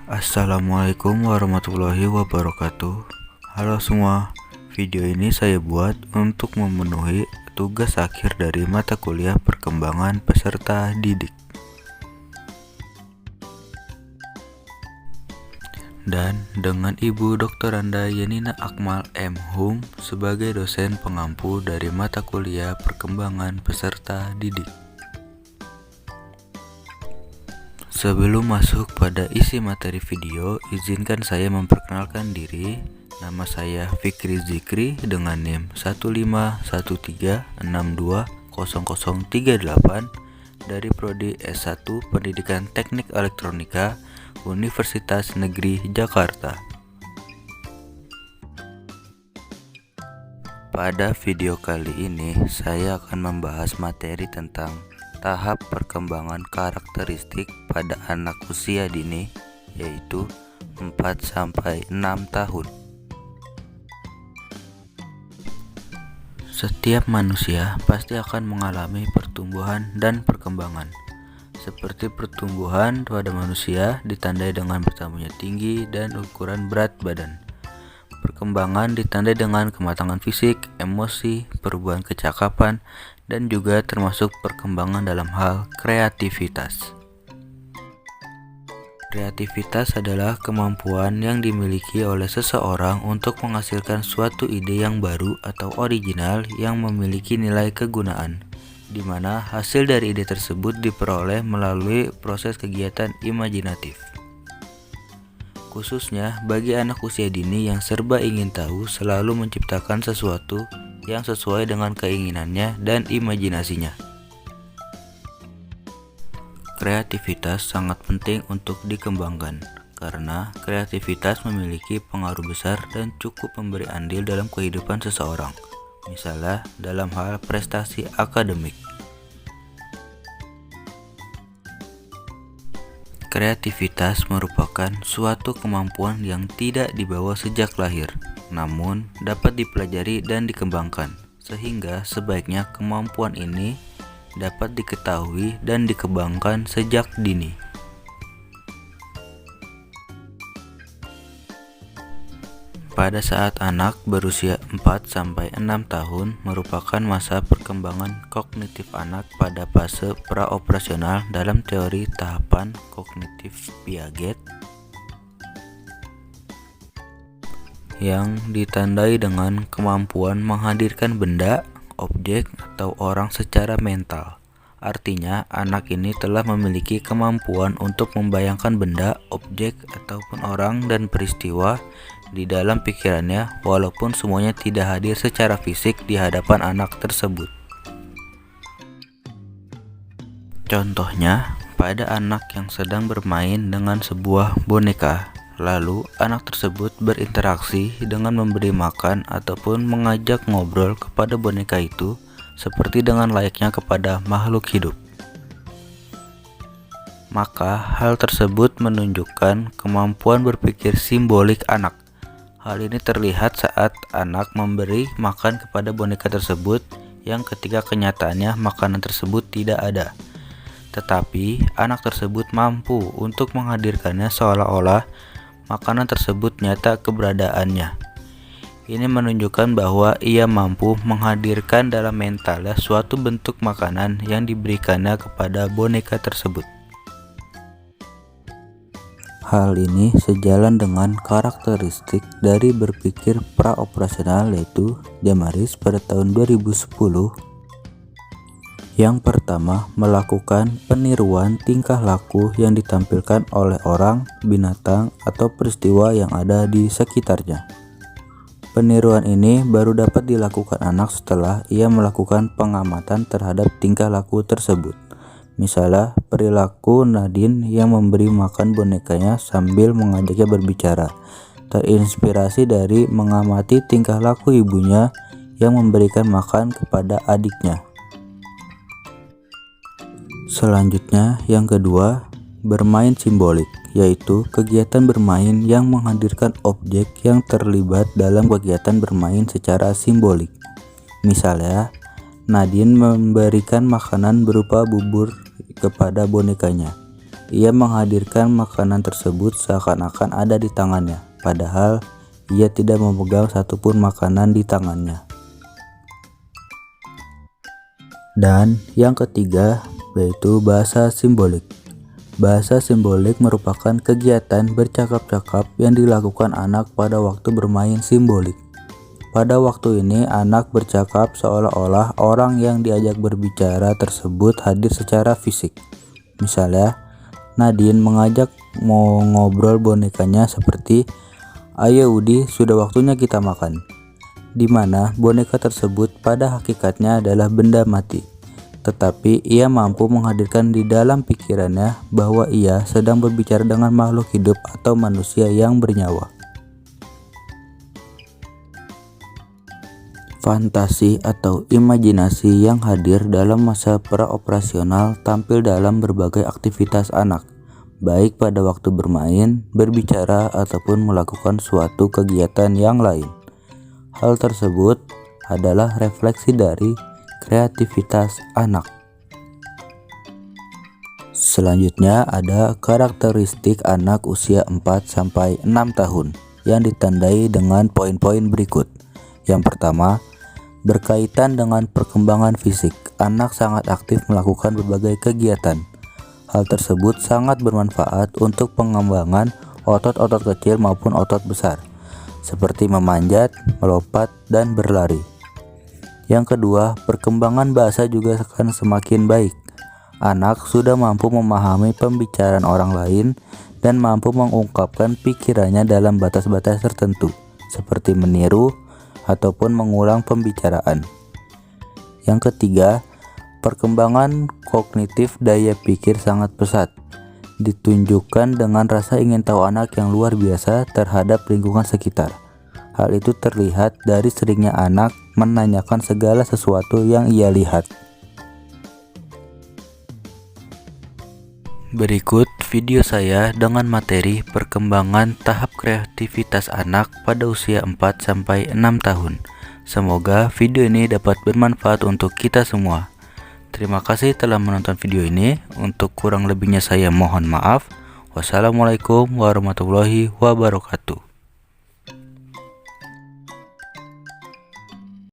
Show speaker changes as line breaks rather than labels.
Assalamualaikum warahmatullahi wabarakatuh. Halo semua, video ini saya buat untuk memenuhi tugas akhir dari mata kuliah perkembangan peserta didik. Dan dengan Ibu Dr. Anda Yenina Akmal M. Hum sebagai dosen pengampu dari mata kuliah perkembangan peserta didik. Sebelum masuk pada isi materi video, izinkan saya memperkenalkan diri. Nama saya Fikri Zikri dengan NIM 15136200038 dari Prodi S1 Pendidikan Teknik Elektronika Universitas Negeri Jakarta. Pada video kali ini, saya akan membahas materi tentang tahap perkembangan karakteristik pada anak usia dini, yaitu 4-6 tahun. Setiap manusia pasti akan mengalami pertumbuhan dan perkembangan. Seperti pertumbuhan pada manusia ditandai dengan bertambahnya tinggi dan ukuran berat badan. Perkembangan ditandai dengan kematangan fisik, emosi, perubahan kecakapan, dan juga termasuk perkembangan dalam hal kreativitas. Kreativitas adalah kemampuan yang dimiliki oleh seseorang untuk menghasilkan suatu ide yang baru atau original yang memiliki nilai kegunaan, di mana hasil dari ide tersebut diperoleh melalui proses kegiatan imajinatif. Khususnya bagi anak usia dini yang serba ingin tahu, selalu menciptakan sesuatu yang sesuai dengan keinginannya dan imajinasinya. Kreativitas sangat penting untuk dikembangkan, karena kreativitas memiliki pengaruh besar dan cukup memberi andil dalam kehidupan seseorang, misalnya dalam hal prestasi akademik. Kreativitas merupakan suatu kemampuan yang tidak dibawa sejak lahir, namun dapat dipelajari dan dikembangkan, sehingga sebaiknya kemampuan ini dapat diketahui dan dikembangkan sejak dini. Pada saat anak berusia 4-6 tahun merupakan masa perkembangan kognitif anak pada fase praoperasional dalam teori tahapan kognitif Piaget, yang ditandai dengan kemampuan menghadirkan benda, objek, atau orang secara mental. Artinya, anak ini telah memiliki kemampuan untuk membayangkan benda, objek, ataupun orang dan peristiwa di dalam pikirannya, walaupun semuanya tidak hadir secara fisik di hadapan anak tersebut. Contohnya, pada anak yang sedang bermain dengan sebuah boneka, lalu anak tersebut berinteraksi dengan memberi makan ataupun mengajak ngobrol kepada boneka itu seperti dengan layaknya kepada makhluk hidup. Maka hal tersebut menunjukkan kemampuan berpikir simbolik anak. Hal ini terlihat saat anak memberi makan kepada boneka tersebut yang ketika kenyataannya makanan tersebut tidak ada. Tetapi anak tersebut mampu untuk menghadirkannya seolah-olah makanan tersebut nyata keberadaannya. Ini menunjukkan bahwa ia mampu menghadirkan dalam mentalnya suatu bentuk makanan yang diberikannya kepada boneka tersebut. Hal ini sejalan dengan karakteristik dari berpikir praoperasional, yaitu Jamaris pada tahun 2010. Yang pertama, melakukan peniruan tingkah laku yang ditampilkan oleh orang, binatang, atau peristiwa yang ada di sekitarnya. Peniruan ini baru dapat dilakukan anak setelah ia melakukan pengamatan terhadap tingkah laku tersebut. Misalnya, perilaku Nadine yang memberi makan bonekanya sambil mengajaknya berbicara, terinspirasi dari mengamati tingkah laku ibunya yang memberikan makan kepada adiknya. Selanjutnya, yang kedua, bermain simbolik, yaitu kegiatan bermain yang menghadirkan objek yang terlibat dalam kegiatan bermain secara simbolik. Misalnya, Nadine memberikan makanan berupa bubur kepada bonekanya. Ia menghadirkan makanan tersebut seakan-akan ada di tangannya, padahal ia tidak memegang satupun makanan di tangannya. Dan yang ketiga, yaitu bahasa simbolik. Bahasa simbolik merupakan kegiatan bercakap-cakap yang dilakukan anak pada waktu bermain simbolik. Pada waktu ini, anak bercakap seolah-olah orang yang diajak berbicara tersebut hadir secara fisik. Misalnya, Nadine mengajak mau ngobrol bonekanya seperti, "Ayo Udi, sudah waktunya kita makan." Di mana boneka tersebut pada hakikatnya adalah benda mati. Tetapi ia mampu menghadirkan di dalam pikirannya bahwa ia sedang berbicara dengan makhluk hidup atau manusia yang bernyawa. Fantasi atau imajinasi yang hadir dalam masa praoperasional tampil dalam berbagai aktivitas anak, baik pada waktu bermain, berbicara, ataupun melakukan suatu kegiatan yang lain. Hal tersebut adalah refleksi dari kreativitas anak. Selanjutnya ada karakteristik anak usia 4-6 tahun yang ditandai dengan poin-poin berikut. Yang pertama, berkaitan dengan perkembangan fisik, anak sangat aktif melakukan berbagai kegiatan. Hal tersebut sangat bermanfaat untuk pengembangan otot-otot kecil maupun otot besar, seperti memanjat, melompat, dan berlari. Yang kedua, perkembangan bahasa juga akan semakin baik. Anak sudah mampu memahami pembicaraan orang lain dan mampu mengungkapkan pikirannya dalam batas-batas tertentu, seperti meniru ataupun mengulang pembicaraan. Yang ketiga, perkembangan kognitif daya pikir sangat pesat, ditunjukkan dengan rasa ingin tahu anak yang luar biasa terhadap lingkungan sekitar. Hal itu terlihat dari seringnya anak menanyakan segala sesuatu yang ia lihat. Berikut video saya dengan materi perkembangan tahap kreativitas anak pada usia 4-6 tahun. Semoga video ini dapat bermanfaat untuk kita semua. Terima kasih telah menonton video ini. Untuk kurang lebihnya saya mohon maaf. Wassalamualaikum warahmatullahi wabarakatuh.